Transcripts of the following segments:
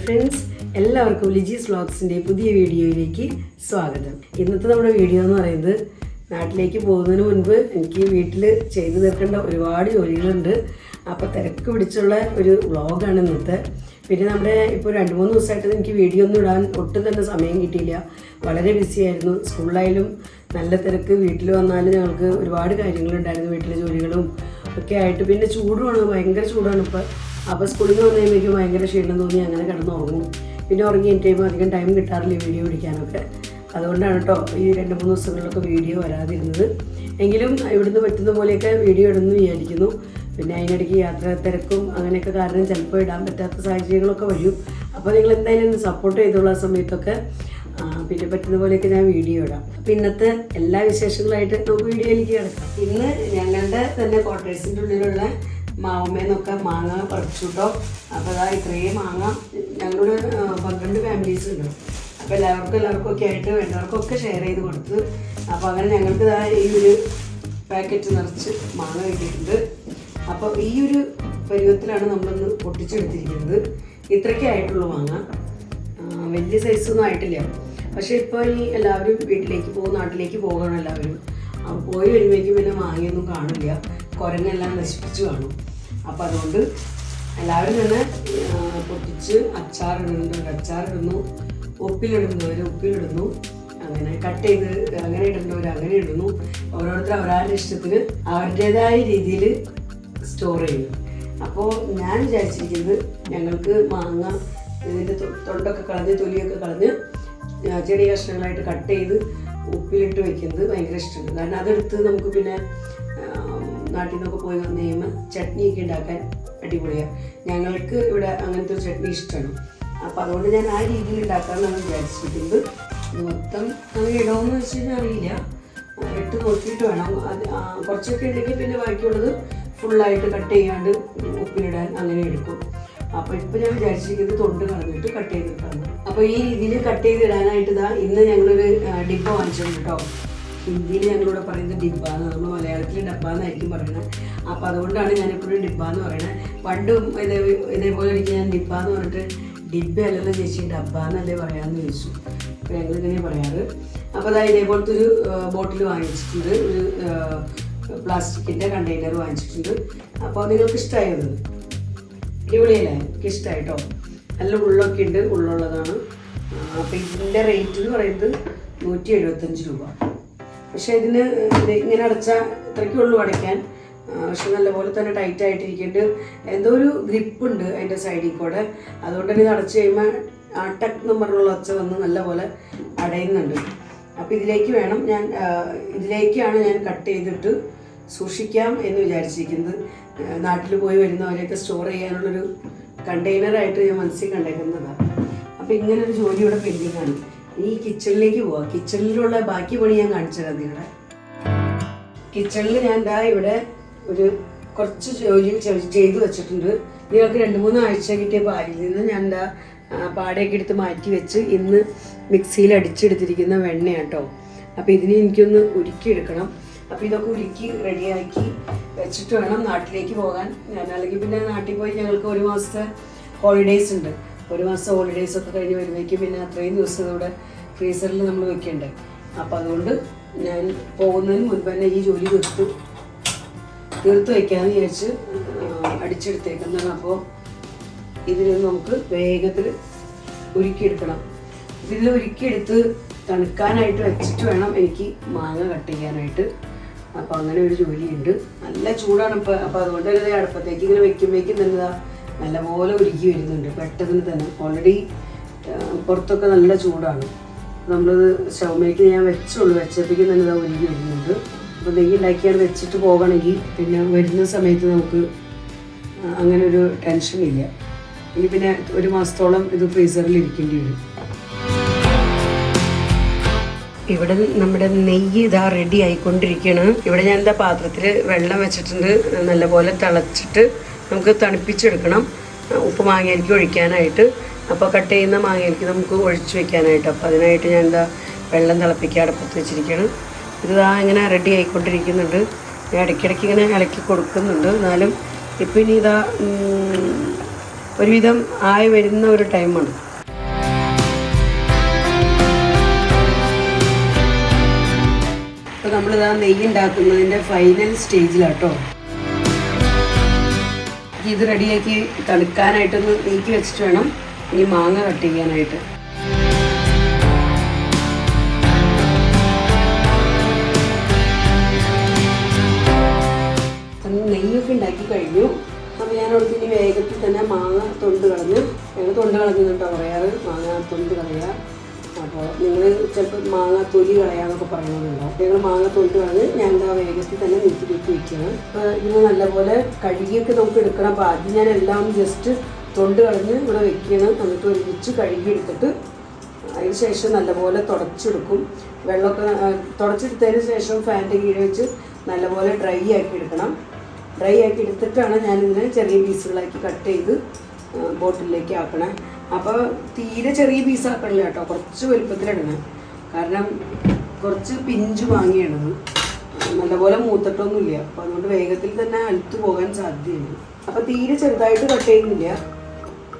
Friends, എല്ലാവർക്കും ലിജീസ് വ്ളോഗ്സിൻ്റെ പുതിയ വീഡിയോയിലേക്ക് സ്വാഗതം. ഇന്നത്തെ നമ്മുടെ വീഡിയോ എന്ന് പറയുന്നത്, നാട്ടിലേക്ക് പോകുന്നതിന് മുൻപ് എനിക്ക് വീട്ടിൽ ചെയ്തു തീർക്കേണ്ട ഒരുപാട് ജോലികളുണ്ട്. അപ്പോൾ തിരക്ക് പിടിച്ചുള്ള ഒരു വ്ളോഗാണ് ഇന്നത്തെ. പിന്നെ നമ്മുടെ ഇപ്പോൾ 2-3 ദിവസമായിട്ട് എനിക്ക് വീഡിയോ ഒന്നും ഇടാൻ ഒട്ടും തന്നെ സമയം കിട്ടിയില്ല. വളരെ ബിസി ആയിരുന്നു. സ്കൂളിലായാലും നല്ല തിരക്ക്, വീട്ടിൽ വന്നാലും ഞങ്ങൾക്ക് ഒരുപാട് കാര്യങ്ങളുണ്ടായിരുന്നു, വീട്ടിലെ ജോലികളും ഒക്കെ ആയിട്ട്. പിന്നെ ചൂടുമാണ്, ഭയങ്കര ചൂടാണ് ഇപ്പോൾ. അപ്പോൾ സ്കൂളിൽ നിന്ന് വന്നു കഴിയുമ്പോഴേക്കും ഭയങ്കര ക്ഷീണം തോന്നി, അങ്ങനെ കിടന്നുറങ്ങും. പിന്നെ ഉറങ്ങി കഴിയുമ്പോൾ അധികം ടൈം കിട്ടാറില്ല വീഡിയോ പിടിക്കാനൊക്കെ. അതുകൊണ്ടാണ് കേട്ടോ ഈ 2-3 ദിവസങ്ങളിലൊക്കെ വീഡിയോ വരാതിരുന്നത്. എങ്കിലും ഇവിടുന്ന് പറ്റുന്ന പോലെയൊക്കെ വീഡിയോ ഇടുന്നു വിചാരിക്കുന്നു. പിന്നെ അതിനിടയ്ക്ക് യാത്ര തിരക്കും അങ്ങനെയൊക്കെ കാരണം ചിലപ്പോൾ ഇടാൻ പറ്റാത്ത സാഹചര്യങ്ങളൊക്കെ വരും. അപ്പോൾ നിങ്ങൾ എന്തായാലും സപ്പോർട്ട് ചെയ്തോളൂ ആ സമയത്തൊക്കെ. പിന്നെ പറ്റുന്ന പോലെയൊക്കെ ഞാൻ വീഡിയോ ഇടാം. അപ്പം ഇന്നത്തെ എല്ലാ വിശേഷങ്ങളായിട്ട് നമുക്ക് വീഡിയോയിലേക്ക് കിടക്കാം. ഇന്ന് ഞങ്ങളുടെ തന്നെ ക്വാർട്ടേഴ്സിൻ്റെ ഉള്ളിലുള്ള മാവുമേന്നൊക്കെ മാങ്ങ പറിച്ചു കേട്ടോ. അപ്പോൾ അതാ ഇത്രയും മാങ്ങ, ഞങ്ങളുടെ 12 ഫാമിലീസ് ഉണ്ട്. അപ്പോൾ എല്ലാവർക്കും ഒക്കെ ആയിട്ട് വേണ്ടവർക്കൊക്കെ ഷെയർ ചെയ്ത് കൊടുത്ത്. അപ്പോൾ അങ്ങനെ ഞങ്ങൾക്ക് ഇതാ ഈ ഒരു പാക്കറ്റ് നിറച്ച് മാങ്ങ കിട്ടിയിട്ടുണ്ട്. അപ്പോൾ ഈ ഒരു പരുവത്തിലാണ് നമ്മളൊന്ന് പൊട്ടിച്ചെടുത്തിരിക്കുന്നത്. ഇത്രയ്ക്കേ ആയിട്ടുള്ളൂ മാങ്ങ, വലിയ സൈസൊന്നും ആയിട്ടില്ല. പക്ഷേ ഇപ്പോൾ ഈ എല്ലാവരും വീട്ടിലേക്ക് പോകും, നാട്ടിലേക്ക് പോകണം എല്ലാവരും. അപ്പോൾ പോയി വരുമ്പോഴേക്കും പിന്നെ മാങ്ങയൊന്നും കാണില്ല, കുരങ്ങെല്ലാം നശിപ്പിച്ച് കാണും. അപ്പോൾ അതുകൊണ്ട് എല്ലാവരും തന്നെ പൊട്ടിച്ച് അച്ചാറിടുന്നു, ഉപ്പിലിടുന്നവർ ഉപ്പിലിടുന്നു, അങ്ങനെ കട്ട് ചെയ്ത് അങ്ങനെ ഇടുന്നവർ അങ്ങനെ ഇടുന്നു. ഓരോരുത്തർ അവരുടെ ഇഷ്ടത്തിന് അവരുടേതായ രീതിയിൽ സ്റ്റോർ ചെയ്യും. അപ്പോൾ ഞാൻ വിചാരിച്ചിരിക്കുന്നത്, ഞങ്ങൾക്ക് മാങ്ങ ഇതിൻ്റെ തൊണ്ടൊക്കെ കളഞ്ഞ് തൊലിയൊക്കെ കളഞ്ഞ് ചെറിയ കഷ്ണങ്ങളായിട്ട് കട്ട് ചെയ്ത് ഉപ്പിലിട്ട് വെക്കുന്നത് ഭയങ്കര ഇഷ്ടമുണ്ട്. കാരണം അതെടുത്ത് നമുക്ക് പിന്നെ നാട്ടിൽ നിന്നൊക്കെ പോയി വന്നു കഴിയുമ്പോൾ ചട്നിയൊക്കെ ഉണ്ടാക്കാൻ അടിപൊളിയാണ്. ഞങ്ങൾക്ക് ഇവിടെ അങ്ങനത്തെ ഒരു ചട്നി ഇഷ്ടമാണ്. അപ്പോൾ അതുകൊണ്ട് ഞാൻ ആ രീതിയിൽ ഉണ്ടാക്കാമെന്നാണ് വിചാരിച്ചിരിക്കുന്നത്. ഇത് മൊത്തം അങ്ങനെ ഇടാമെന്ന് വെച്ച് കഴിഞ്ഞാൽ അറിയില്ല, ഇട്ട് നോക്കിയിട്ട് വേണം. അത് കുറച്ചൊക്കെ ഉണ്ടെങ്കിൽ പിന്നെ ബാക്കിയുള്ളത് ഫുള്ളായിട്ട് കട്ട് ചെയ്യാണ്ട് ഉപ്പിലിടാൻ അങ്ങനെ എടുക്കും. അപ്പോൾ ഇപ്പോൾ ഞാൻ വിചാരിച്ചിരിക്കുന്നത് തൊണ്ട് കളഞ്ഞിട്ട് കട്ട് ചെയ്തിട്ടാണ്. അപ്പോൾ ഈ രീതിയിൽ കട്ട് ചെയ്തിടാനായിട്ട് ഇന്ന് ഞങ്ങളൊരു ഡിബ്ബ വാങ്ങിച്ചിട്ടുണ്ട് കേട്ടോ. ഹിന്ദിയിൽ ഞങ്ങളിവിടെ പറയുന്നത് ഡിബ്ബാന്ന്, നമ്മൾ മലയാളത്തിൽ ഡബ്ബാന്നായിരിക്കും പറയുന്നത്. അപ്പോൾ അതുകൊണ്ടാണ് ഞാനിപ്പോഴും ഡിബ്ബാന്ന് പറയുന്നത്. പണ്ടും ഇതേപോലെ എനിക്ക് ഞാൻ ഡിബ്ബാന്ന് പറഞ്ഞിട്ട് ഡിബ്ബ അല്ലല്ലോ ചേച്ചി ഡബ്ബാന്നല്ലേ പറയാമെന്ന് ചോദിച്ചു. അപ്പോൾ ഞങ്ങളിങ്ങനെ പറയാറ്. അപ്പോൾ അതായത് ഇതേപോലത്തെ ഒരു ബോട്ടിൽ വാങ്ങിച്ചിട്ടുണ്ട്, ഒരു പ്ലാസ്റ്റിക്കിൻ്റെ കണ്ടെയ്നർ വാങ്ങിച്ചിട്ടുണ്ട്. അപ്പോൾ നിങ്ങൾക്ക് ഇഷ്ടമായത് അടിപൊളിയല്ലേ? എനിക്ക് ഇഷ്ടമായിട്ടോ. നല്ല ഉള്ളൊക്കെ ഉണ്ട്, ഉള്ളുള്ളതാണ്. അപ്പോൾ ഇതിൻ്റെ റേറ്റ് എന്ന് പറയുന്നത് 175 രൂപ. പക്ഷേ ഇതിന് ഇങ്ങനെ അടച്ചാൽ ഇത്രയ്ക്കേ ഉള്ളൂ അടയ്ക്കാൻ. പക്ഷെ നല്ലപോലെ തന്നെ ടൈറ്റ് ആയിട്ടിരിക്കുന്നുണ്ട്. എന്തോ ഒരു ഗ്രിപ്പുണ്ട് അതിൻ്റെ സൈഡിൽ കൂടെ. അതുകൊണ്ട് തന്നെ ഇത് അടച്ചു കഴിയുമ്പോൾ ടക്ക് എന്ന് പറഞ്ഞുള്ള ഒച്ച വന്ന് നല്ലപോലെ അടയുന്നുണ്ട്. അപ്പോൾ ഇതിലേക്കാണ് ഞാൻ കട്ട് ചെയ്തിട്ട് സൂക്ഷിക്കാം എന്ന് വിചാരിച്ചിരിക്കുന്നത്. നാട്ടിൽ പോയി വരുന്നവരെയൊക്കെ സ്റ്റോർ ചെയ്യാനുള്ളൊരു കണ്ടെയ്നറായിട്ട് ഞാൻ മനസ്സിൽ കണ്ടേക്കുന്നതാണ്. അപ്പോൾ ഇങ്ങനൊരു ജോലി ഇവിടെ പെൻഡിങ് ആണ്. ഈ കിച്ചണിലേക്ക് പോവാം. കിച്ചണിലുള്ള ബാക്കി പണി ഞാൻ കാണിച്ചു തരാം നിങ്ങളെ. കിച്ചണിൽ ഞാൻ ഇവിടെ ഒരു കുറച്ച് ജോലി ചെയ്തു വെച്ചിട്ടുണ്ട്. നിങ്ങൾക്ക് 2-3 ആഴ്ച കിട്ടിയ പാലിൽ നിന്ന് ഞാൻ പാടയൊക്കെ എടുത്ത് മാറ്റി വെച്ച് ഇന്ന് മിക്സിയിൽ അടിച്ചെടുത്തിരിക്കുന്ന വെണ്ണയാണ് കേട്ടോ. അപ്പോൾ ഇതിന് എനിക്കൊന്ന് ഉരുക്കിയെടുക്കണം. അപ്പോൾ ഇതൊക്കെ ഉരുക്കി റെഡിയാക്കി വെച്ചിട്ട് വേണം നാട്ടിലേക്ക് പോകാൻ. അല്ലെങ്കിൽ പിന്നെ നാട്ടിൽ പോയി ഞങ്ങൾക്ക് 1 മാസത്തെ ഹോളിഡേയ്സ് ഉണ്ട്. 1 മാസത്തെ ഹോളിഡേയ്സൊക്കെ കഴിഞ്ഞ് വരുമ്പോഴേക്കും പിന്നെ അത്രയും ദിവസം ഇവിടെ ഫ്രീസറിൽ നമ്മൾ വെക്കേണ്ടത്. അപ്പോൾ അതുകൊണ്ട് ഞാൻ പോകുന്നതിന് മുൻപ് തന്നെ ഈ ജോലി തീർത്ത് വയ്ക്കാമെന്ന് വിചാരിച്ച് അടിച്ചെടുത്തേക്കുന്നതാണ്. അപ്പോൾ ഇതിൽ നമുക്ക് വേഗത്തിൽ ഉരുക്കിയെടുക്കണം. ഇതിൽ ഉരുക്കിയെടുത്ത് തണുക്കാനായിട്ട് വെച്ചിട്ട് വേണം എനിക്ക് മാങ്ങ കട്ട് ചെയ്യാനായിട്ട്. അപ്പോൾ അങ്ങനെ ഒരു ജോലിയുണ്ട്. നല്ല ചൂടാണ് ഇപ്പോൾ. അപ്പോൾ അതുകൊണ്ട് തന്നെ അടുപ്പത്തേക്ക് ഇങ്ങനെ വെക്കുമ്പോഴേക്കും തന്നെ നല്ലപോലെ ഉരുക്കി വരുന്നുണ്ട് പെട്ടെന്ന് തന്നെ. ഓൾറെഡി പുറത്തൊക്കെ നല്ല ചൂടാണ്. നമ്മളത് സ്റ്റൗമേക്ക് ഞാൻ വെച്ചപ്പോഴേക്കും തന്നെ ഉരുക്കി വരുന്നുണ്ട്. അപ്പോൾ നെയ്യ് ഉണ്ടാക്കിയാണ് വെച്ചിട്ട് പോകണമെങ്കിൽ പിന്നെ വരുന്ന സമയത്ത് നമുക്ക് അങ്ങനെ ഒരു ടെൻഷനില്ല. ഇനി പിന്നെ 1 മാസത്തോളം ഇത് ഫ്രീസറിൽ ഇരിക്കേണ്ടി വരും. ഇവിടെ നമ്മുടെ നെയ്യ് റെഡി ആയിക്കൊണ്ടിരിക്കുകയാണ്. ഇവിടെ ഞാൻ പാത്രത്തിൽ വെള്ളം വെച്ചിട്ടുണ്ട്. നല്ലപോലെ തിളച്ചിട്ട് നമുക്ക് തണുപ്പിച്ചെടുക്കണം, ഉപ്പ് മാങ്ങയിലേക്ക് ഒഴിക്കാനായിട്ട്. അപ്പോൾ കട്ട് ചെയ്യുന്ന മാങ്ങയിലേക്ക് നമുക്ക് ഒഴിച്ച് വെക്കാനായിട്ട്. അപ്പോൾ അതിനായിട്ട് ഞാൻ വെള്ളം തിളപ്പിക്കാൻ അടുപ്പത്ത് വെച്ചിരിക്കുകയാണ്. ഇത് ഇങ്ങനെ റെഡി ആയിക്കൊണ്ടിരിക്കുന്നുണ്ട്. ഞാൻ ഇടയ്ക്കിടയ്ക്ക് ഇങ്ങനെ ഇളക്കി കൊടുക്കുന്നുണ്ട്. എന്നാലും ഇപ്പം ഇനി ഒരുവിധം ആയി വരുന്ന ഒരു ടൈമാണ്. അപ്പോൾ നമ്മളിതാ നെയ്യ് ഉണ്ടാക്കുന്നതിൻ്റെ ഫൈനൽ സ്റ്റേജിലാട്ടോ. ഇത് റെഡിയാക്കി തണുക്കാനായിട്ടൊന്ന് നീക്കി വെച്ചിട്ട് വേണം ഇനി മാങ്ങ കട്ട് ചെയ്യാനായിട്ട്. നെയ്യൊക്കെ ഉണ്ടാക്കി കഴിഞ്ഞു. അപ്പോൾ ഞാനോടത്ത് ഇനി വേഗത്തിൽ തന്നെ മാങ്ങ തൊണ്ട് കളഞ്ഞ്, ഞങ്ങൾ തൊണ്ട് കളഞ്ഞിട്ടോ പറയാറ്, മാങ്ങ തൊണ്ട് കളയുക. അപ്പോൾ നിങ്ങൾ ചിലപ്പോൾ മാങ്ങ തൊലി കളയാന്നൊക്കെ പറയുന്നുണ്ടോ. ഞങ്ങൾ മാങ്ങ തൊണ്ട് കളഞ്ഞ് ഞാൻ എന്താ വേഗത്തിൽ തന്നെ നീക്കി വയ്ക്കുകയാണ്. അപ്പോൾ ഇതിന് നല്ലപോലെ കഴുകിയൊക്കെ നമുക്ക് എടുക്കണം. അപ്പോൾ ആദ്യം ഞാൻ എല്ലാം ജസ്റ്റ് തൊണ്ട് കളഞ്ഞ് ഇവിടെ വെക്കണം. എന്നിട്ട് ഒരുമിച്ച് കഴുകിയെടുത്തിട്ട് അതിന് ശേഷം നല്ലപോലെ തുടച്ചെടുക്കും. വെള്ളമൊക്കെ തുടച്ചെടുത്തതിന് ശേഷം ഫാനിൻ്റെ കീഴിൽ വെച്ച് നല്ലപോലെ ഡ്രൈ ആക്കി എടുക്കണം. ഡ്രൈ ആക്കി എടുത്തിട്ടാണ് ഞാനിതിനെ ചെറിയ പീസുകളാക്കി കട്ട് ചെയ്ത് ബോട്ടിലേക്ക് ആക്കണേ. അപ്പോൾ തീരെ ചെറിയ പീസാക്കണില്ല കേട്ടോ, കുറച്ച് വലുപ്പത്തിലിടണം. കാരണം കുറച്ച് പിഞ്ച് വാങ്ങിയാണത്, നല്ലപോലെ മൂത്തിട്ടൊന്നുമില്ല. അപ്പോൾ അതുകൊണ്ട് വേഗത്തിൽ തന്നെ അലുത്ത് പോകാൻ സാധ്യതയുണ്ട്. അപ്പോൾ തീരെ ചെറുതായിട്ട് കട്ട് ചെയ്യുന്നില്ല,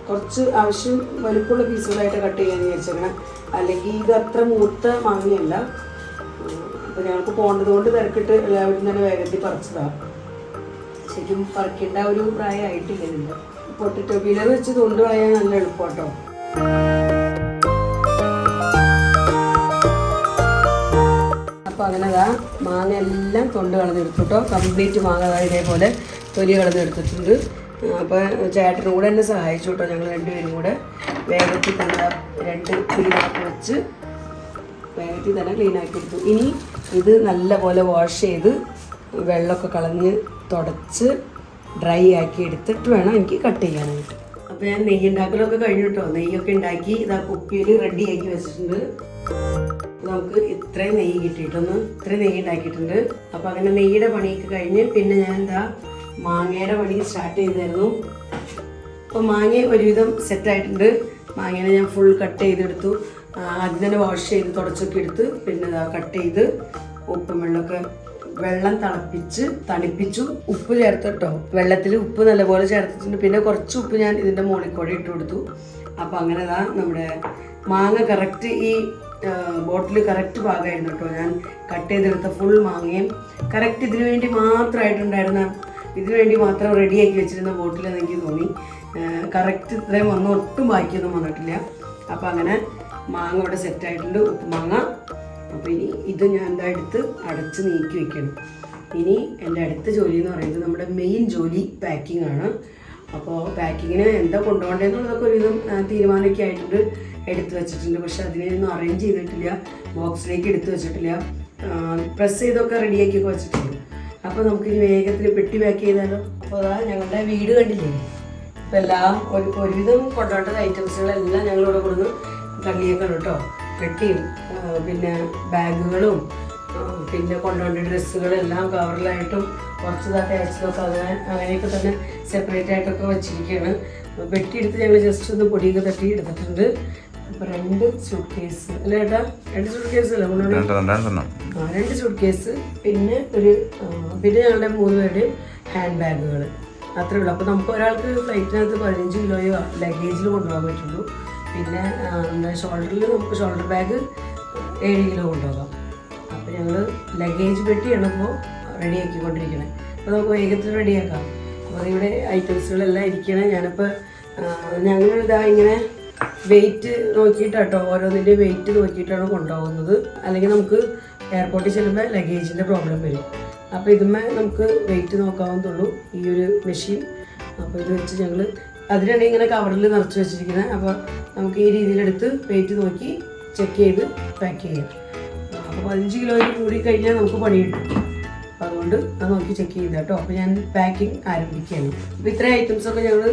കുറച്ച് ആവശ്യം വലുപ്പമുള്ള പീസുകളായിട്ട് കട്ട് ചെയ്യാൻ വിചാരിച്ചേക്കണം. അല്ലെങ്കിൽ ഇത് അത്ര മൂത്ത മാങ്ങയല്ല. അപ്പോൾ ഞങ്ങൾക്ക് പോകേണ്ടത് കൊണ്ട് തിരക്കിട്ട് എല്ലാവരും തന്നെ വേഗത്തിൽ പറിച്ചതാണ്. ശരിക്കും പറിക്കേണ്ട ഒരു പ്രായമായിട്ടില്ല ഇതിൻ്റെ. പൊട്ടറ്റോ പീലർ വെച്ച് തൊണ്ട് കളയാൻ നല്ല എളുപ്പം കേട്ടോ. അപ്പോൾ അങ്ങനെ മാങ്ങ എല്ലാം തൊണ്ട് കളഞ്ഞെടുത്തു കേട്ടോ. കംപ്ലീറ്റ് മാങ്ങ ഇതേപോലെ തൊലി കളഞ്ഞെടുത്തിട്ടുണ്ട്. അപ്പോൾ ചേട്ടനും കൂടെ എന്നെ സഹായിച്ചു കേട്ടോ. ഞങ്ങൾ രണ്ടുപേരും കൂടെ വേഗത്തിൽ തന്നെ 2 കുരുവാക്കി വെച്ച് വേഗത്തിൽ തന്നെ ക്ലീൻ ആക്കി എടുത്തു. ഇനി ഇത് നല്ലപോലെ വാഷ് ചെയ്ത് വെള്ളമൊക്കെ കളഞ്ഞ് തുടച്ച് ഡ്രൈ ആക്കി എടുത്തിട്ട് വേണം എനിക്ക് കട്ട് ചെയ്യാനായിട്ട്. അപ്പോൾ ഞാൻ നെയ്യ് ഉണ്ടാക്കലൊക്കെ കഴിഞ്ഞു കേട്ടോ. നെയ്യൊക്കെ ഉണ്ടാക്കി ഇതാ കുപ്പിയിൽ റെഡിയാക്കി വെച്ചിട്ടുണ്ട്. നമുക്ക് ഇത്രയും നെയ്യ് കിട്ടിയിട്ടൊന്ന് ഇത്രയും നെയ്യ് ഉണ്ടാക്കിയിട്ടുണ്ട്. അപ്പോൾ അങ്ങനെ നെയ്യുടെ പണിയൊക്കെ കഴിഞ്ഞ് പിന്നെ ഞാൻ എന്താ മാങ്ങയുടെ പണി സ്റ്റാർട്ട് ചെയ്തായിരുന്നു. അപ്പോൾ മാങ്ങ ഒരുവിധം സെറ്റായിട്ടുണ്ട്. മാങ്ങേനെ ഞാൻ ഫുൾ കട്ട് ചെയ്തെടുത്തു. ആദ്യം തന്നെ വാഷ് ചെയ്ത് തുടച്ചൊക്കെ എടുത്ത് പിന്നെ കട്ട് ചെയ്ത് ഉപ്പും വെള്ളം തിളപ്പിച്ച് തണുപ്പിച്ചു. ഉപ്പ് ചേർത്തിട്ടോ, വെള്ളത്തിൽ ഉപ്പ് നല്ലപോലെ ചേർത്തിട്ടുണ്ട്. പിന്നെ കുറച്ച് ഉപ്പ് ഞാൻ ഇതിൻ്റെ മുകളിൽ കൂടെ ഇട്ട് കൊടുത്തു. അപ്പോൾ അങ്ങനെ നമ്മുടെ മാങ്ങ കറക്റ്റ് ഈ ബോട്ടിൽ കറക്റ്റ് ഭാഗമായിരുന്നു കേട്ടോ. ഞാൻ കട്ട് ചെയ്തെടുത്ത ഫുൾ മാങ്ങയും കറക്റ്റ് ഇതിനു വേണ്ടി മാത്രമായിട്ടുണ്ടായിരുന്ന, ഇതിനു വേണ്ടി മാത്രം റെഡിയാക്കി വെച്ചിരുന്ന ബോട്ടിലെന്ന് എനിക്ക് തോന്നി. കറക്റ്റ് ഇത്രയും വന്ന് ഒട്ടും ബാക്കിയൊന്നും വന്നിട്ടില്ല. അപ്പോൾ അങ്ങനെ മാങ്ങ ഇവിടെ സെറ്റായിട്ടുണ്ട്, ഉപ്പ് മാങ്ങ. അപ്പോൾ ഇനി ഇത് ഞാൻ എന്താ എടുത്ത് അടച്ച് നീക്കി വെക്കണം. ഇനി എൻ്റെ അടുത്ത ജോലി എന്ന് പറയുന്നത് നമ്മുടെ മെയിൻ ജോലി പാക്കിംഗ് ആണ്. അപ്പോൾ പാക്കിങ്ങിന് എന്താ കൊണ്ടുപോകേണ്ടതെന്നുള്ളതൊക്കെ ഒരുവിധം തീരുമാനമൊക്കെ ആയിട്ടുണ്ട്, എടുത്ത് വെച്ചിട്ടുണ്ട്. പക്ഷെ അതിനൊന്നും അറേഞ്ച് ചെയ്തിട്ടില്ല, ബോക്സിലേക്ക് എടുത്ത് വെച്ചിട്ടില്ല. പ്രസ് ചെയ്തൊക്കെ റെഡിയാക്കിയൊക്കെ വെച്ചിട്ടുണ്ട്. അപ്പോൾ നമുക്കിനി വേഗത്തിൽ പെട്ടി പാക്ക് ചെയ്താലോ. അപ്പോൾ അതാ ഞങ്ങളുടെ വീട് കണ്ടില്ലേ. അപ്പോൾ എല്ലാം ഒരുവിധം കൊണ്ടുപോകേണ്ട ഐറ്റംസുകളെല്ലാം ഞങ്ങളിവിടെ കൊടുന്ന് തള്ളിയേക്കാണ് കേട്ടോ. പെട്ടിയും പിന്നെ ബാഗുകളും പിന്നെ കൊണ്ടുപോകേണ്ട ഡ്രസ്സുകളെല്ലാം കവറിലായിട്ടും കുറച്ച് അറ്റാച്ചതൊക്കെ അങ്ങനെയൊക്കെ തന്നെ സെപ്പറേറ്റ് ആയിട്ടൊക്കെ വെച്ചിരിക്കുകയാണ്. പെട്ടി എടുത്ത് ഞങ്ങൾ ജസ്റ്റ് ഒന്ന് പൊടിയൊക്കെ തട്ടി എടുത്തിട്ടുണ്ട്. അപ്പോൾ 2 സൂട്ട് കേസ് അല്ലേ ഏട്ടാ, 2 സൂട്ട് കേസ് അല്ലേ കൊണ്ടുപോകണം. 2 സൂട്ട് കേസ് പിന്നെ പിന്നെ ഞങ്ങളുടെ 3 പേരുടെയും ഹാൻഡ് ബാഗുകൾ, അത്രേ ഉള്ളൂ. അപ്പോൾ നമുക്ക് ഒരാൾക്ക് ഫ്ലൈറ്റിനകത്ത് 15 കിലോയോ ലഗേജിൽ കൊണ്ടുപോകാൻ പറ്റുള്ളൂ. പിന്നെ ഷോൾഡറിൽ നമുക്ക് ഷോൾഡർ ബാഗ് 7 കിലോ കൊണ്ടുപോകാം. അപ്പോൾ ഞങ്ങൾ ലഗേജ് പെട്ടിയാണ് ഇപ്പോൾ റെഡിയാക്കിക്കൊണ്ടിരിക്കണേ. അപ്പോൾ നമുക്ക് വേഗത്തിൽ റെഡിയാക്കാം. അപ്പോൾ ഇവിടെ ഐറ്റംസുകളെല്ലാം ഇരിക്കണേ. ഞാനിപ്പോൾ ഞങ്ങളിതാ ഇങ്ങനെ വെയിറ്റ് നോക്കിയിട്ടാട്ടോ, ഓരോന്നിൻ്റെ വെയിറ്റ് നോക്കിയിട്ടാണ് കൊണ്ടുപോകുന്നത്. അല്ലെങ്കിൽ നമുക്ക് എയർപോർട്ടിൽ ചെല്ലുമ്പോൾ ലഗേജിൻ്റെ പ്രോബ്ലം വരും. അപ്പോൾ ഇതുമേ നമുക്ക് വെയിറ്റ് നോക്കാവുന്നതുള്ളൂ ഈ ഒരു മെഷീൻ. അപ്പോൾ ഇത് വെച്ച് ഞങ്ങൾ അതിനാണ് ഇങ്ങനെ കവറിൽ നിറച്ച് വെച്ചിരിക്കുന്നത്. അപ്പോൾ നമുക്ക് ഈ രീതിയിലെടുത്ത് വെയിറ്റ് നോക്കി ചെക്ക് ചെയ്ത് പാക്ക് ചെയ്യാം. അപ്പോൾ 15 കിലോയിൽ കൂടി കഴിഞ്ഞാൽ നമുക്ക് പണി കിട്ടും. അപ്പോൾ അതുകൊണ്ട് അത് നോക്കി ചെക്ക് ചെയ്താൽ കേട്ടോ. അപ്പോൾ ഞാൻ പാക്കിംഗ് ആരംഭിക്കുകയാണ്. അപ്പോൾ ഇത്രയും ഐറ്റംസൊക്കെ ഞങ്ങൾ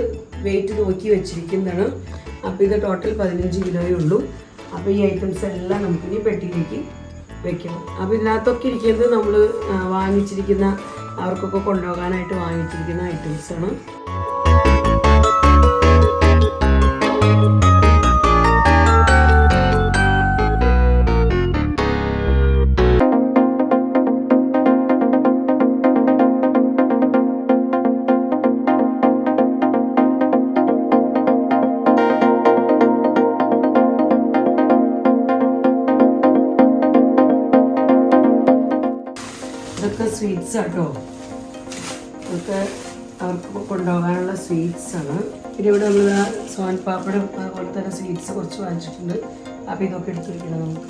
വെയിറ്റ് നോക്കി വെച്ചിരിക്കുന്നതാണ്. അപ്പോൾ ഇത് ടോട്ടൽ 15 കിലോയേ ഉള്ളൂ. അപ്പോൾ ഈ ഐറ്റംസ് എല്ലാം നമുക്കിനി പെട്ടിയിലേക്ക് വെക്കണം. അപ്പോൾ ഇതിനകത്തൊക്കെ ഇരിക്കുന്നത് നമ്മൾ വാങ്ങിച്ചിരിക്കുന്ന, അവർക്കൊക്കെ കൊണ്ടുപോകാനായിട്ട് വാങ്ങിച്ചിരിക്കുന്ന ഐറ്റംസാണ്. സ്വീറ്റ്സ് കേട്ടോ, ഇതൊക്കെ അവർക്ക് കൊണ്ടുപോകാനുള്ള സ്വീറ്റ്സാണ്. പിന്നെ ഇവിടെ നമ്മൾ സോൻ പാപ്പടും അതുപോലെ തന്നെ സ്വീറ്റ്സ് കുറച്ച് വാങ്ങിച്ചിട്ടുണ്ട്. അപ്പോൾ ഇതൊക്കെ എടുത്ത് വയ്ക്കണം നമുക്ക്.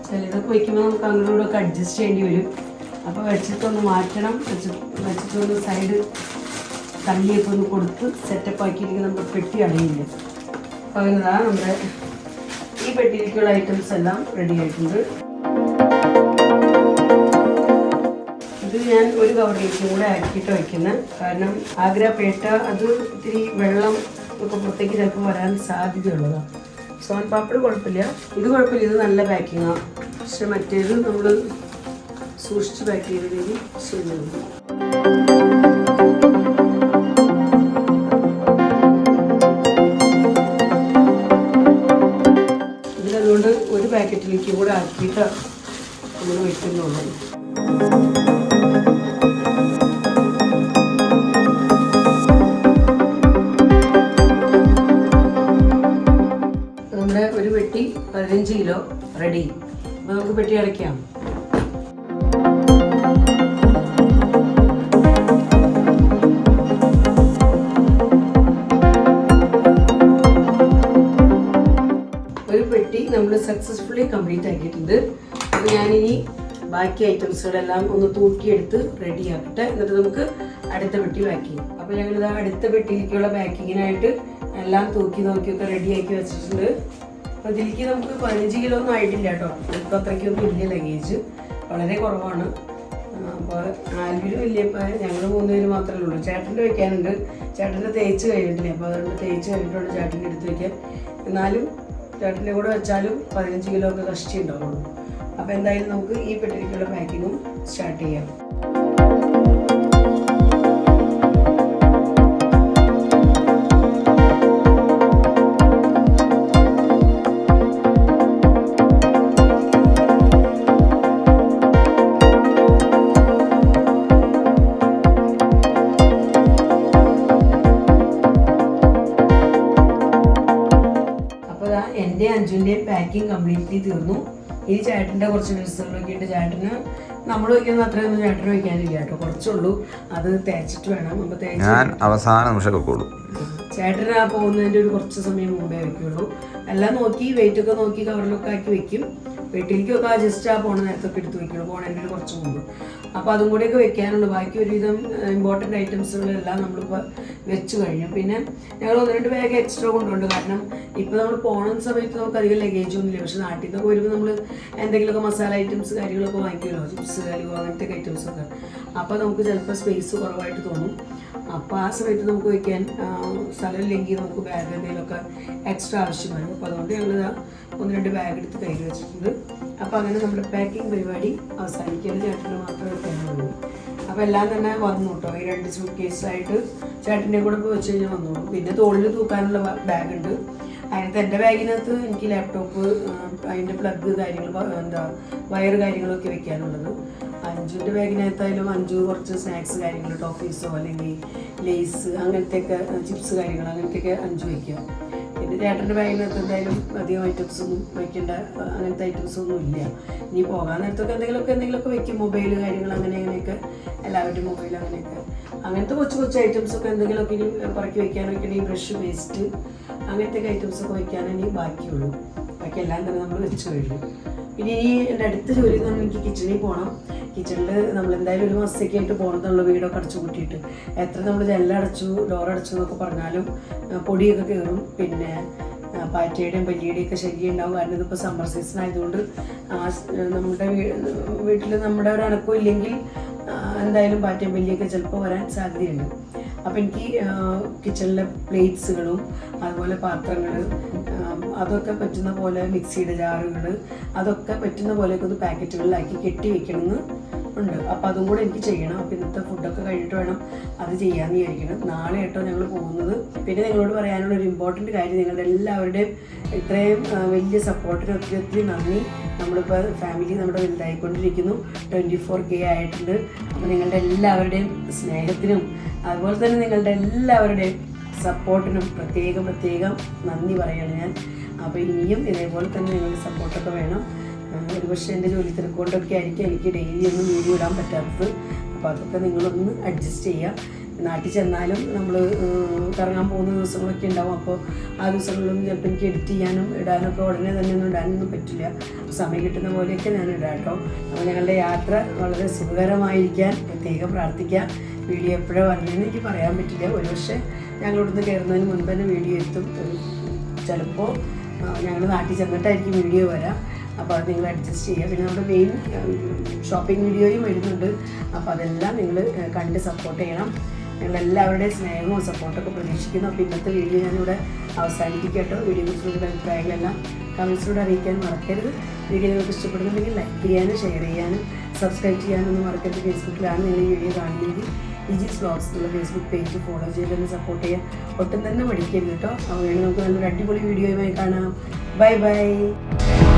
ചിലതൊക്കെ വയ്ക്കുമ്പോൾ നമുക്ക് അങ്ങോട്ടൊക്കെ അഡ്ജസ്റ്റ് ചെയ്യേണ്ടി വരും. അപ്പോൾ വെച്ചിട്ടൊന്ന് മാറ്റണം, വെച്ചിട്ടൊന്ന് സൈഡ് തള്ളിയൊക്കെ ഒന്ന് കൊടുത്ത് സെറ്റപ്പ് ആക്കിയിരിക്കും. നമ്മുടെ പെട്ടി അടയില്ല. അപ്പോൾ അങ്ങനെതാ നമ്മുടെ ഈ പെട്ടിയിലേക്കുള്ള ഐറ്റംസ് എല്ലാം റെഡി ആയിട്ടുണ്ട്. ഇത് ഞാൻ ഒരു കവറിലേക്ക് കൂടെ ആക്കിയിട്ട് വയ്ക്കുന്നത്. കാരണം ആഗ്രാപേട്ട അത് ഇത്തിരി വെള്ളം ഒക്കെ പുറത്തേക്ക് ചിലപ്പോൾ വരാൻ സാധ്യതയുള്ളതാണ്. സോൻ പാപ്പട് കുഴപ്പമില്ല, ഇത് കുഴപ്പമില്ല, ഇത് നല്ല പാക്കിങ്ങാണ്. പക്ഷെ മറ്റേത് നമ്മൾ സൂക്ഷിച്ച് പാക്ക് ചെയ്തതിലേക്ക് ശരിയാണ്. ഇതിലതുകൊണ്ട് ഒരു പാക്കറ്റിലേക്ക് കൂടെ ആക്കിയിട്ട് നമ്മൾ വയ്ക്കുന്നുള്ളൂ. നമ്മുടെ ഒരു പെട്ടി 15 കിലോ റെഡി. അപ്പോൾ നമുക്ക് പെട്ടി അടയ്ക്കാം. ഒരു പെട്ടി നമ്മൾ സക്സസ്ഫുള്ളി കംപ്ലീറ്റ് ആക്കിയിട്ടുണ്ട്. അപ്പോൾ ഞാനിനി ബാക്കി ഐറ്റംസുകളെല്ലാം ഒന്ന് തൂക്കിയെടുത്ത് റെഡി ആക്കട്ടെ. എന്നിട്ട് നമുക്ക് അടുത്ത പെട്ടി പാക്ക് ചെയ്യും. അപ്പോൾ ഞങ്ങളിത് അടുത്ത പെട്ടിയിലേക്കുള്ള പാക്കിങ്ങിനായിട്ട് എല്ലാം തൂക്കി നോക്കിയൊക്കെ റെഡിയാക്കി വെച്ചിട്ടുണ്ട്. അപ്പോൾ ഇതിലേക്ക് നമുക്ക് 15 കിലോ ഒന്നും ആയിട്ടില്ല കേട്ടോ. ഇപ്പോൾ അത്രയ്ക്കൊന്നും ഇല്ല, ലഗേജ് വളരെ കുറവാണ്. അപ്പോൾ ആൽവിലും ഇല്ല, ഇപ്പോൾ ഞങ്ങൾ 3 പേര് മാത്രമേ ഉള്ളൂ. ചേട്ടൻ്റെ വയ്ക്കാനുണ്ട്, ചേട്ടൻ്റെ തേച്ച് കഴിഞ്ഞിട്ടില്ല. അപ്പോൾ അതുകൊണ്ട് തേച്ച് കഴിഞ്ഞിട്ടുണ്ട് ചേട്ടൻ്റെ എടുത്ത് വയ്ക്കാൻ. എന്നാലും ചേട്ടൻ്റെ കൂടെ വെച്ചാലും 15 കിലോ ഒക്കെ കഷ്ടി ഉണ്ടാവുള്ളൂ. അപ്പോൾ എന്തായാലും നമുക്ക് ഈ പെട്ടിലേക്കുള്ള പാക്കിങ്ങും സ്റ്റാർട്ട് ചെയ്യാം. എൻ്റെ അഞ്ജുവിൻ്റെയും പാക്കിങ് കംപ്ലീറ്റ്ലി തീർന്നു. ഈ ചേട്ടൻ്റെ കുറച്ച് ഡ്രസ്സുകളൊക്കെ ഉണ്ട്. ചേട്ടന് നമ്മൾ വയ്ക്കുന്ന അത്രയൊന്നും ചേട്ടന് വയ്ക്കാനില്ല കേട്ടോ, കുറച്ചുള്ളൂ. അത് തേച്ചിട്ട് വേണം. അപ്പോൾ ചേട്ടന് ആ പോകുന്നതിൻ്റെ ഒരു കുറച്ച് സമയം മുമ്പേ വയ്ക്കുള്ളൂ. എല്ലാം നോക്കി വെയിറ്റൊക്കെ നോക്കി കവറിലൊക്കെ ആക്കി വെക്കും. വീട്ടിലേക്കൊക്കെ ജസ്റ്റ് ആ പോണ നേരത്തൊക്കെ എടുത്ത് വയ്ക്കുള്ളൂ, പോണതിൻ്റെ ഒരു കുറച്ച് മുമ്പ്. അപ്പോൾ അതും കൂടെയൊക്കെ വെക്കാനുള്ളൂ. ബാക്കി ഒരുവിധം ഇമ്പോർട്ടൻ്റ് ഐറ്റംസുകളെല്ലാം നമ്മളിപ്പോൾ വെച്ച് കഴിഞ്ഞു. പിന്നെ ഞങ്ങൾ 1-2 ബാഗ് എക്സ്ട്രാ കൊണ്ടുണ്ട്. കാരണം ഇപ്പോൾ നമ്മൾ പോകുന്ന സമയത്ത് നമുക്ക് അധികം ലഗേജ് ഒന്നുമില്ല. പക്ഷേ നാട്ടിൽ നിന്നൊക്കെ വരുമ്പോൾ നമ്മൾ എന്തെങ്കിലുമൊക്കെ മസാല ഐറ്റംസ് കാര്യങ്ങളൊക്കെ വാങ്ങിക്കുമല്ലോ, ചിപ്സ് കാര്യങ്ങൾ അങ്ങനത്തെ ഐറ്റംസൊക്കെ. അപ്പോൾ നമുക്ക് ചിലപ്പോൾ സ്പേസ് കുറവായിട്ട് തോന്നും. അപ്പോൾ ആ സമയത്ത് നമുക്ക് വയ്ക്കാൻ സ്ഥലമില്ലെങ്കിൽ നമുക്ക് ബാഗ് എന്തെങ്കിലുമൊക്കെ എക്സ്ട്രാ ആവശ്യം വരും. അപ്പോൾ അതുകൊണ്ട് ഞങ്ങൾ 1-2 ബാഗ് എടുത്ത് കയ്യിൽ വെച്ചിട്ടുണ്ട്. അപ്പോൾ അങ്ങനെ നമ്മുടെ പാക്കിംഗ് പരിപാടി അവസാനിക്കേണ്ട ചേട്ടന് മാത്രമേ വെക്കാനുള്ളൂ. അപ്പോൾ എല്ലാം തന്നെ വന്നു കേട്ടോ. ഈ 2 സൂട്ട് കേസായിട്ട് ചേട്ടൻ്റെ കൂടെ പോയി വെച്ച് കഴിഞ്ഞാൽ വന്നോളൂ. പിന്നെ തോളിൽ തൂക്കാനുള്ള ബാഗ് ഉണ്ട്. അതിനകത്ത് എൻ്റെ ബാഗിനകത്ത് എനിക്ക് ലാപ്ടോപ്പ്, അതിൻ്റെ പ്ലഗ് കാര്യങ്ങൾ, വയർ കാര്യങ്ങളൊക്കെ വെക്കാനുള്ളത്. അഞ്ജുവിൻ്റെ ബാഗിനകത്തായാലും അഞ്ജു കുറച്ച് സ്നാക്സ് കാര്യങ്ങൾ, ടോഫീസോ അല്ലെങ്കിൽ ലേസ് അങ്ങനത്തെയൊക്കെ ചിപ്സ് കാര്യങ്ങൾ അങ്ങനത്തെയൊക്കെ അഞ്ജു വയ്ക്കുക. പിന്നെ ചേട്ടൻ്റെ ബാഗിനകത്ത് എന്തായാലും അധികം ഐറ്റംസൊന്നും വയ്ക്കേണ്ട അങ്ങനത്തെ ഐറ്റംസൊന്നും ഇല്ല. ഇനി പോകാൻ നേരത്തൊക്കെ എന്തെങ്കിലുമൊക്കെ വയ്ക്കും. മൊബൈൽ കാര്യങ്ങൾ അങ്ങനെയൊക്കെ എല്ലാവരുടെയും മൊബൈൽ അങ്ങനത്തെ കൊച്ചു ഐറ്റംസൊക്കെ എന്തെങ്കിലുമൊക്കെ ഇനി പറക്കി വയ്ക്കാനൊക്കെ ഈ ബ്രഷ്, പേസ്റ്റ് അങ്ങനത്തെ ഐറ്റംസൊക്കെ വയ്ക്കാനേ ഇനി ബാക്കിയുള്ളൂ. ബാക്കി എല്ലാം തന്നെ നമ്മൾ വെച്ച് കഴിഞ്ഞു. പിന്നെ ഈ എൻ്റെ അടുത്ത ജോലി എന്ന് പറഞ്ഞാൽ എനിക്ക് കിച്ചണിൽ പോകണം. കിച്ചണിൽ നമ്മളെന്തായാലും 1 മാസത്തേക്ക് ആയിട്ട് പോകണമെന്നുള്ള വീടൊക്കെ അടച്ചു കൂട്ടിയിട്ട് എത്ര നമ്മൾ ജനലടച്ചു ഡോറടച്ചു എന്നൊക്കെ പറഞ്ഞാലും പൊടിയൊക്കെ കയറും. പിന്നെ പാറ്റയുടെയും പല്ലിയുടെയൊക്കെ ശല്യം ഉണ്ടാവും. കാരണം ഇതിപ്പോൾ സമ്മർ സീസൺ ആയതുകൊണ്ട് നമ്മുടെ വീട്ടിൽ നമ്മുടെ ഒരു അനക്കം ഇല്ലെങ്കിൽ എന്തായാലും പാറ്റയും പല്ലിയൊക്കെ ചിലപ്പോൾ വരാൻ സാധ്യതയുണ്ട്. അപ്പോൾ എനിക്ക് കിച്ചണിലെ പ്ലേറ്റ്സുകളും അതുപോലെ പാത്രങ്ങൾ അതൊക്കെ പറ്റുന്ന പോലെ, മിക്സിയുടെ ജാറുകൾ അതൊക്കെ പറ്റുന്ന പോലെയൊക്കെ ഒന്ന് പാക്കറ്റുകളിലാക്കി കെട്ടി വെക്കണമെന്ന് ഉണ്ട്. അപ്പോൾ അതും കൂടെ എനിക്ക് ചെയ്യണം. അപ്പോൾ ഇന്നത്തെ ഫുഡൊക്കെ കഴിഞ്ഞിട്ട് വേണം അത് ചെയ്യാമെന്ന് വിചാരിക്കണം. നാളെ കേട്ടോ ഞങ്ങൾ പോകുന്നത്. പിന്നെ നിങ്ങളോട് പറയാനുള്ള ഒരു ഇമ്പോർട്ടൻറ്റ് കാര്യം, നിങ്ങളുടെ എല്ലാവരുടെയും ഇത്രയും വലിയ സപ്പോർട്ടിന് ഒത്തിരി നന്ദി. നമ്മളിപ്പോൾ ഫാമിലി നമ്മുടെ വലുതായിക്കൊണ്ടിരിക്കുന്നു. 24K ആയിട്ടുണ്ട്. അപ്പോൾ നിങ്ങളുടെ എല്ലാവരുടെയും സ്നേഹത്തിനും അതുപോലെ തന്നെ നിങ്ങളുടെ എല്ലാവരുടെയും സപ്പോർട്ടിനും പ്രത്യേകം നന്ദി പറയുകയാണ് ഞാൻ. അപ്പോൾ ഇനിയും ഇതേപോലെ തന്നെ നിങ്ങളുടെ സപ്പോർട്ടൊക്കെ വേണം. ഒരുപക്ഷെ എൻ്റെ ജോലി തിരക്കൊണ്ടൊക്കെ ആയിരിക്കും എനിക്ക് ഡെയിലി ഒന്നും വീഡിയോ ഇടാൻ പറ്റാത്തത്. അപ്പോൾ അതൊക്കെ നിങ്ങളൊന്ന് അഡ്ജസ്റ്റ് ചെയ്യുക. നാട്ടിൽ ചെന്നാലും നമ്മൾ കറങ്ങാൻ പോകുന്ന ദിവസങ്ങളൊക്കെ ഉണ്ടാവും. അപ്പോൾ ആ ദിവസങ്ങളിലൊന്നും ചിലപ്പോൾ എനിക്ക് എഡിറ്റ് ചെയ്യാനും ഇടാനൊക്കെ ഉടനെ തന്നെ ഒന്നും ഇടാനൊന്നും പറ്റില്ല. സമയം കിട്ടുന്ന പോലെയൊക്കെ ഞാൻ ഇടാം കേട്ടോ. അപ്പോൾ ഞങ്ങളുടെ യാത്ര വളരെ സുഖകരമായിരിക്കാൻ പ്രത്യേകം പ്രാർത്ഥിക്കാം. വീഡിയോ എപ്പോഴാണ് വന്നതെന്ന് എനിക്ക് പറയാൻ പറ്റില്ല. ഒരുപക്ഷെ ഞങ്ങളിവിടുന്ന് കയറുന്നതിന് മുൻപ് തന്നെ വീഡിയോ എത്തും. ചിലപ്പോൾ ഞങ്ങൾ നാട്ടിൽ ചെന്നിട്ടായിരിക്കും വീഡിയോ വരാം. അപ്പോൾ അത് നിങ്ങൾ അഡ്ജസ്റ്റ് ചെയ്യുക. പിന്നെ നമ്മുടെ മെയിൻ ഷോപ്പിംഗ് വീഡിയോയും വരുന്നുണ്ട്. അപ്പോൾ അതെല്ലാം നിങ്ങൾ കണ്ട് സപ്പോർട്ട് ചെയ്യണം. നിങ്ങളെല്ലാവരുടെയും സ്നേഹവും സപ്പോർട്ടൊക്കെ പ്രതീക്ഷിക്കുന്നു. അപ്പോൾ ഇന്നത്തെ വീഡിയോ ഞാനിവിടെ അവസാനിപ്പിക്കട്ടോ. വീഡിയോയെക്കുറിച്ചുള്ള അഭിപ്രായങ്ങളെല്ലാം കമൻസിലൂടെ അറിയിക്കാൻ മറക്കരുത്. വീഡിയോ നിങ്ങൾക്ക് ഇഷ്ടപ്പെടുന്നുണ്ടെങ്കിൽ ലൈക്ക് ചെയ്യാനും ഷെയർ ചെയ്യാനും സബ്സ്ക്രൈബ് ചെയ്യാനൊന്നും മറക്കരുത്. ഫേസ്ബുക്കിലാണ് നിങ്ങൾ ഈ വീഡിയോ കാണുന്നതെങ്കിൽ ലിജീസ് വ്ലോഗ്സ് എന്നുള്ള ഫേസ്ബുക്ക് പേജ് ഫോളോ ചെയ്തൊന്ന് സപ്പോർട്ട് ചെയ്യാൻ ഒട്ടും തന്നെ മടിക്കരുത് കേട്ടോ. അപ്പോൾ വേണമെങ്കിൽ നമുക്ക് നല്ലൊരു അടിപൊളി വീഡിയോയുമായി കാണാം. ബൈ.